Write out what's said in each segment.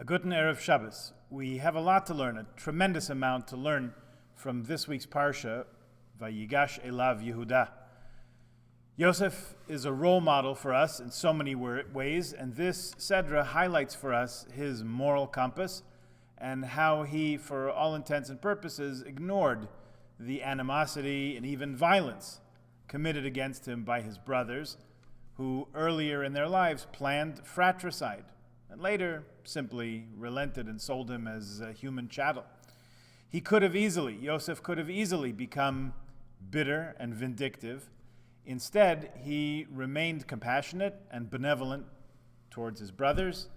A Guten Erev Shabbos. We have a lot to learn, a tremendous amount to learn from this week's Parsha, Vayigash, Elav, Yehuda. Yosef is a role model for us in so many ways, and this Sedra highlights for us his moral compass and how he, for all intents and purposes, ignored the animosity and even violence committed against him by his brothers, who earlier in their lives planned fratricide, and later simply relented and sold him as a human chattel. Yosef could have easily become bitter and vindictive. Instead, he remained compassionate and benevolent towards his brothers,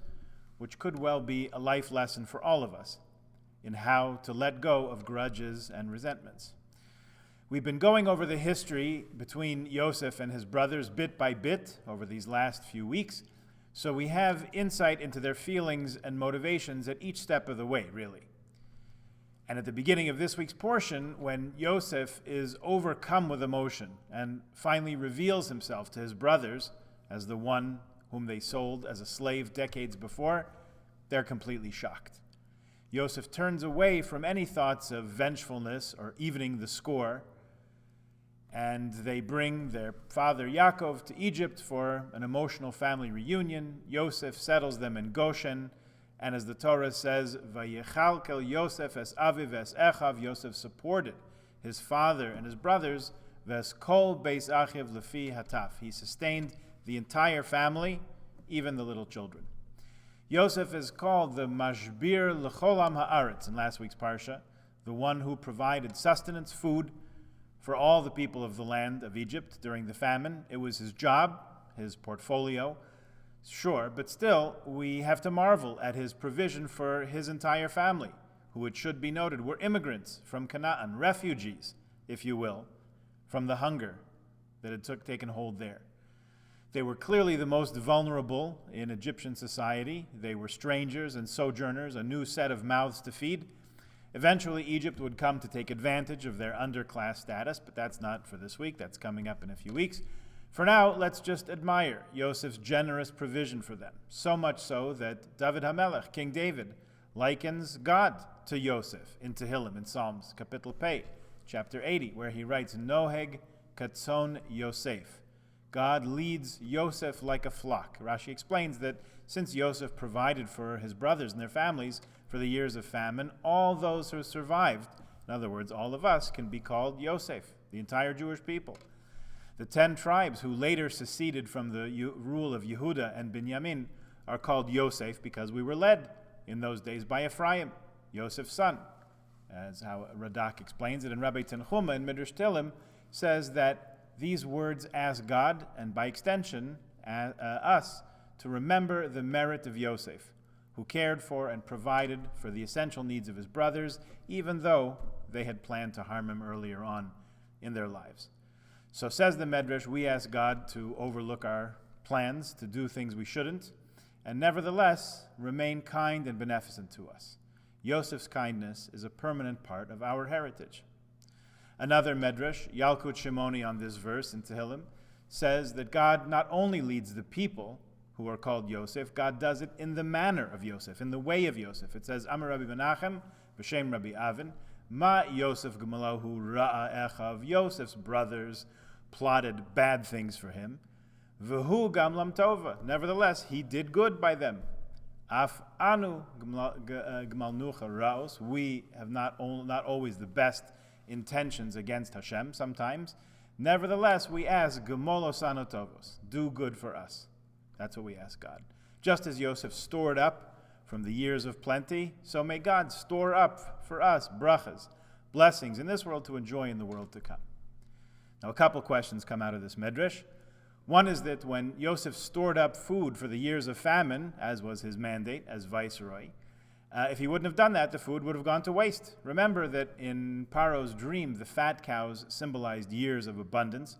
which could well be a life lesson for all of us in how to let go of grudges and resentments. We've been going over the history between Yosef and his brothers bit by bit over these last few weeks, so we have insight into their feelings and motivations at each step of the way, really. And at the beginning of this week's portion, when Yosef is overcome with emotion and finally reveals himself to his brothers as the one whom they sold as a slave decades before, they're completely shocked. Yosef turns away from any thoughts of vengefulness or evening the score, and they bring their father Yaakov to Egypt for an emotional family reunion. Yosef settles them in Goshen, and as the Torah says, Vayechalkel Yosef es aviv es echav, Yosef supported his father and his brothers, ves kol beis achiv lefi hataf. He sustained the entire family, even the little children. Yosef is called the Mashbir L'cholam Haaretz in last week's Parsha, the one who provided sustenance, food, for all the people of the land of Egypt during the famine. It was his job, his portfolio, sure, but still, we have to marvel at his provision for his entire family, who, it should be noted, were immigrants from Canaan, refugees, if you will, from the hunger that had taken hold there. They were clearly the most vulnerable in Egyptian society. They were strangers and sojourners, a new set of mouths to feed. Eventually, Egypt would come to take advantage of their underclass status, but that's not for this week. That's coming up in a few weeks. For now, let's just admire Yosef's generous provision for them, so much so that David HaMelech, King David, likens God to Yosef in Tehillim, in Psalms, Kapitel Pei, chapter 80, where he writes, Noheg katzon Yosef. God leads Yosef like a flock. Rashi explains that since Yosef provided for his brothers and their families for the years of famine, all those who survived, in other words, all of us, can be called Yosef, the entire Jewish people. The 10 tribes who later seceded from the rule of Yehuda and Binyamin are called Yosef because we were led in those days by Ephraim, Yosef's son, as how Radak explains it. And Rabbi Tenchuma in Midrash Tehillim says that these words ask God, and by extension, us, to remember the merit of Yosef, who cared for and provided for the essential needs of his brothers, even though they had planned to harm him earlier on in their lives. So says the Medrash, we ask God to overlook our plans to do things we shouldn't, and nevertheless remain kind and beneficent to us. Yosef's kindness is a permanent part of our heritage. Another Medrash, Yalkut Shimoni, on this verse in Tehillim, says that God not only leads the people who are called Yosef, God does it in the manner of Yosef, in the way of Yosef. It says, Amar Rabbi Menachem, B'Shem Rabbi Avin, Ma Yosef G'malahu Ra'a Echav. Yosef's brothers plotted bad things for him. V'hu Gamlam Tova. Nevertheless, he did good by them. Af Anu G'malnucha Raos. We have not always the best intentions against Hashem sometimes. Nevertheless, we ask, Gemolos Anotovos, do good for us. That's what we ask God. Just as Yosef stored up from the years of plenty, so may God store up for us brachas, blessings in this world to enjoy in the world to come. Now, a couple questions come out of this medrash. One is that when Yosef stored up food for the years of famine, as was his mandate as viceroy, if he wouldn't have done that, the food would have gone to waste. Remember that in Paro's dream, the fat cows symbolized years of abundance.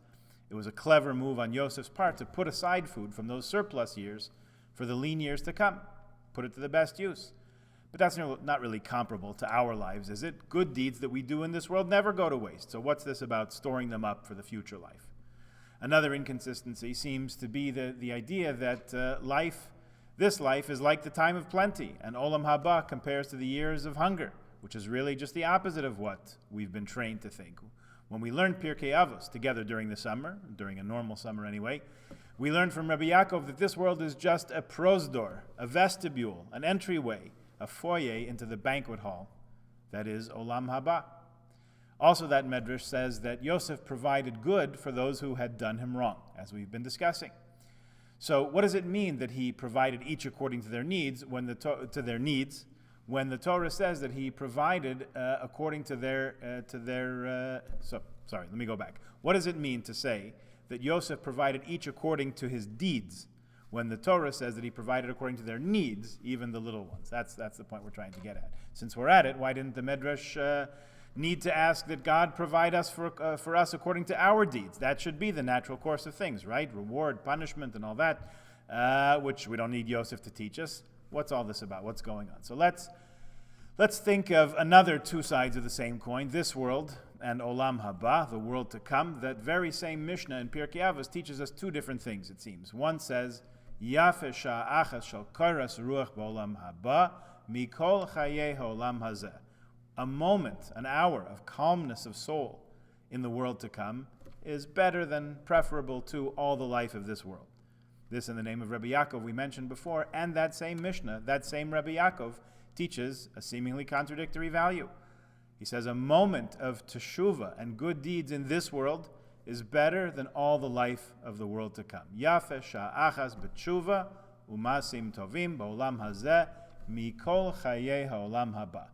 It was a clever move on Yosef's part to put aside food from those surplus years for the lean years to come, put it to the best use. But that's not really comparable to our lives, is it? Good deeds that we do in this world never go to waste. So what's this about storing them up for the future life? Another inconsistency seems to be the idea that life This life is like the time of plenty, and Olam Haba compares to the years of hunger, which is really just the opposite of what we've been trained to think. When we learned Pirkei Avos together during the summer, during a normal summer anyway, we learned from Rabbi Yaakov that this world is just a prosdor, a vestibule, an entryway, a foyer into the banquet hall. That is Olam Haba. Also, that Medrash says that Yosef provided good for those who had done him wrong, as we've been discussing. So, what does it mean that he provided each according to their needs when the Torah says that he provided according to their let me go back. What does it mean to say that Yosef provided each according to his deeds when the Torah says that he provided according to their needs, even the little ones? That's the point we're trying to get at. Since we're at it, why didn't the Medrash need to ask that God provide us for us according to our deeds? That should be the natural course of things, right? Reward, punishment, and all that, which we don't need Yosef to teach us. What's all this about? What's going on? So let's think of another two sides of the same coin, this world and Olam Haba, the world to come. That very same Mishnah in Pirkei Avos teaches us two different things, it seems. One says, Yafe sha'achas shel koras ruach ba'olam haba mikol chayei ha'olam hazeh. A moment, an hour of calmness of soul in the world to come is better than preferable to all the life of this world. This in the name of Rabbi Yaakov we mentioned before, and that same Mishnah, that same Rabbi Yaakov, teaches a seemingly contradictory value. He says a moment of teshuvah and good deeds in this world is better than all the life of the world to come. Yafe sha'achas b'teshuva umasim tovim ba'olam hazeh mikol chayei ha'olam haba.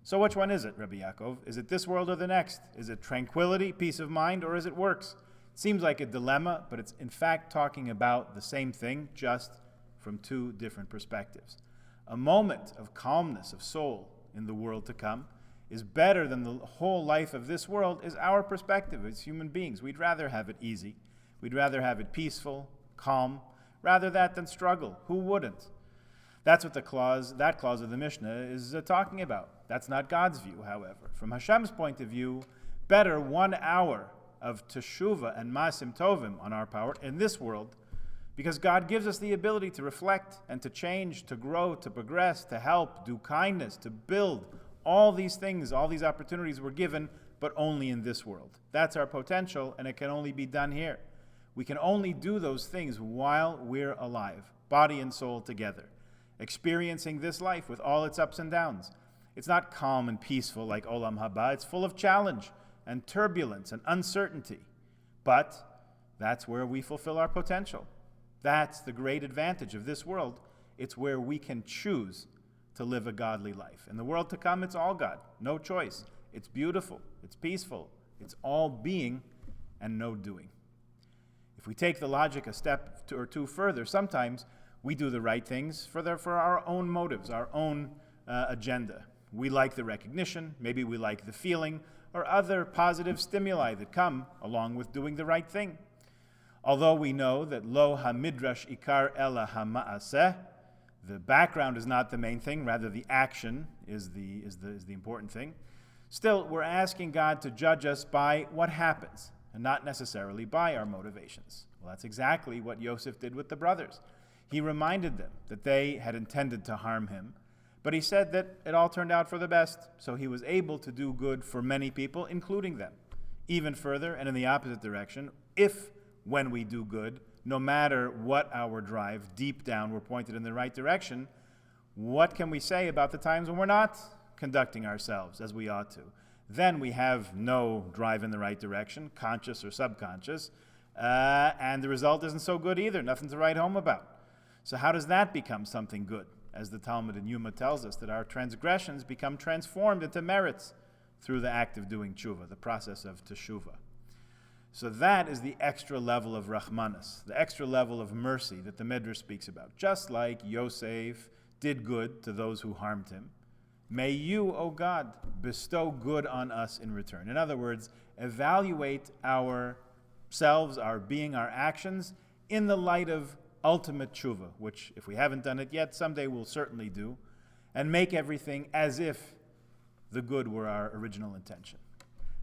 So which one is it, Rabbi Yaakov? Is it this world or the next? Is it tranquility, peace of mind, or is it works? It seems like a dilemma, but it's in fact talking about the same thing, just from two different perspectives. A moment of calmness of soul in the world to come is better than the whole life of this world, is our perspective as human beings. We'd rather have it easy. We'd rather have it peaceful, calm, rather that than struggle. Who wouldn't? That's what that clause of the Mishnah is talking about. That's not God's view, however. From Hashem's point of view, better 1 hour of teshuvah and masim tovim on our part in this world, because God gives us the ability to reflect and to change, to grow, to progress, to help, do kindness, to build. All these things, all these opportunities were given, but only in this world. That's our potential, and it can only be done here. We can only do those things while we're alive, body and soul together, experiencing this life with all its ups and downs. It's not calm and peaceful like Olam Haba. It's full of challenge and turbulence and uncertainty. But that's where we fulfill our potential. That's the great advantage of this world. It's where we can choose to live a godly life. In the world to come, it's all God. No choice. It's beautiful. It's peaceful. It's all being and no doing. If we take the logic a step or two further, sometimes we do the right things for our own motives, our own agenda. We like the recognition, maybe we like the feeling, or other positive stimuli that come along with doing the right thing. Although we know that lo hamidrash ikar ela hama'aseh, the background is not the main thing, rather the action is the important thing. Still, we're asking God to judge us by what happens, and not necessarily by our motivations. Well, that's exactly what Yosef did with the brothers. He reminded them that they had intended to harm him, but he said that it all turned out for the best, so he was able to do good for many people, including them. Even further, and in the opposite direction, when we do good, no matter what our drive, deep down we're pointed in the right direction, what can we say about the times when we're not conducting ourselves as we ought to? Then we have no drive in the right direction, conscious or subconscious, and the result isn't so good either, nothing to write home about. So how does that become something good? As the Talmud in Yuma tells us, that our transgressions become transformed into merits through the act of doing tshuva, the process of teshuvah. So that is the extra level of Rahmanas, the extra level of mercy that the Midrash speaks about. Just like Yosef did good to those who harmed him, may you, O God, bestow good on us in return. In other words, evaluate ourselves, our being, our actions, in the light of ultimate tshuva, which, if we haven't done it yet, someday we'll certainly do, and make everything as if the good were our original intention.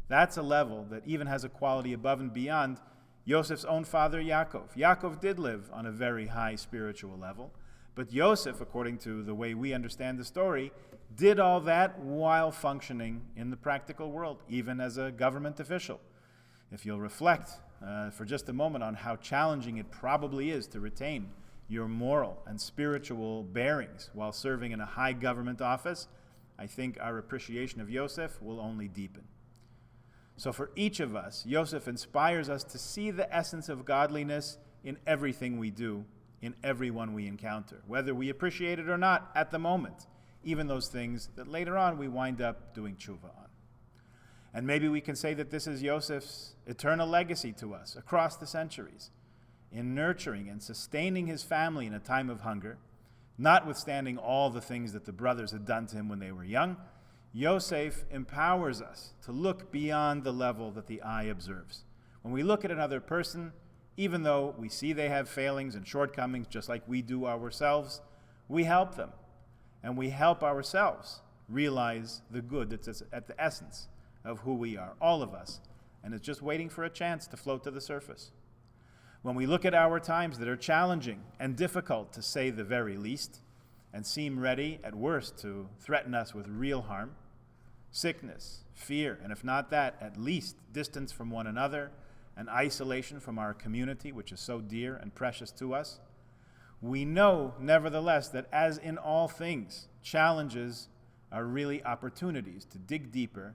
That's a level that even has a quality above and beyond Yosef's own father, Yaakov. Yaakov did live on a very high spiritual level, But Yosef, according to the way we understand the story, did all that while functioning in the practical world, even as a government official. If you'll reflect for just a moment on how challenging it probably is to retain your moral and spiritual bearings while serving in a high government office, I think our appreciation of Yosef will only deepen. So for each of us, Yosef inspires us to see the essence of godliness in everything we do, in everyone we encounter, whether we appreciate it or not at the moment, even those things that later on we wind up doing tshuva on. And maybe we can say that this is Yosef's eternal legacy to us across the centuries, in nurturing and sustaining his family in a time of hunger, notwithstanding all the things that the brothers had done to him when they were young. Yosef empowers us to look beyond the level that the eye observes. When we look at another person, even though we see they have failings and shortcomings just like we do ourselves, we help them. And we help ourselves realize the good that's at the essence of who we are, all of us. And it's just waiting for a chance to float to the surface. When we look at our times that are challenging and difficult, to say the very least, and seem ready at worst to threaten us with real harm, sickness, fear, and if not that, at least distance from one another and isolation from our community, which is so dear and precious to us, we know, nevertheless, that as in all things, challenges are really opportunities to dig deeper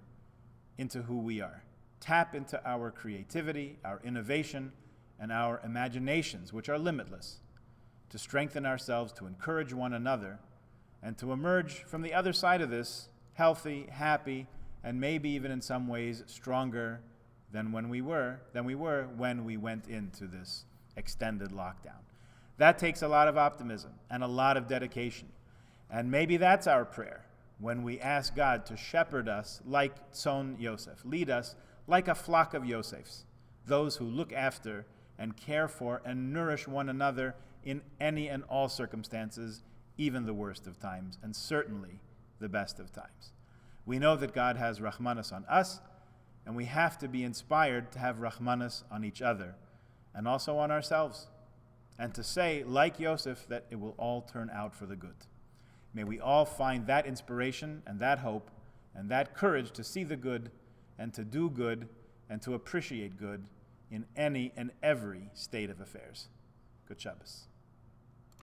into who we are, tap into our creativity, our innovation, and our imaginations, which are limitless, to strengthen ourselves, to encourage one another, and to emerge from the other side of this healthy, happy, and maybe even in some ways stronger than we were when we went into this extended lockdown. That takes a lot of optimism and a lot of dedication. And maybe that's our prayer when we ask God to shepherd us like Tzon Yosef, lead us like a flock of Yosefs, those who look after and care for and nourish one another in any and all circumstances, even the worst of times, and certainly the best of times. We know that God has Rahmanas on us, and we have to be inspired to have Rahmanas on each other, and also on ourselves, and to say, like Yosef, that it will all turn out for the good. May we all find that inspiration and that hope and that courage to see the good and to do good and to appreciate good in any and every state of affairs. Good Shabbos.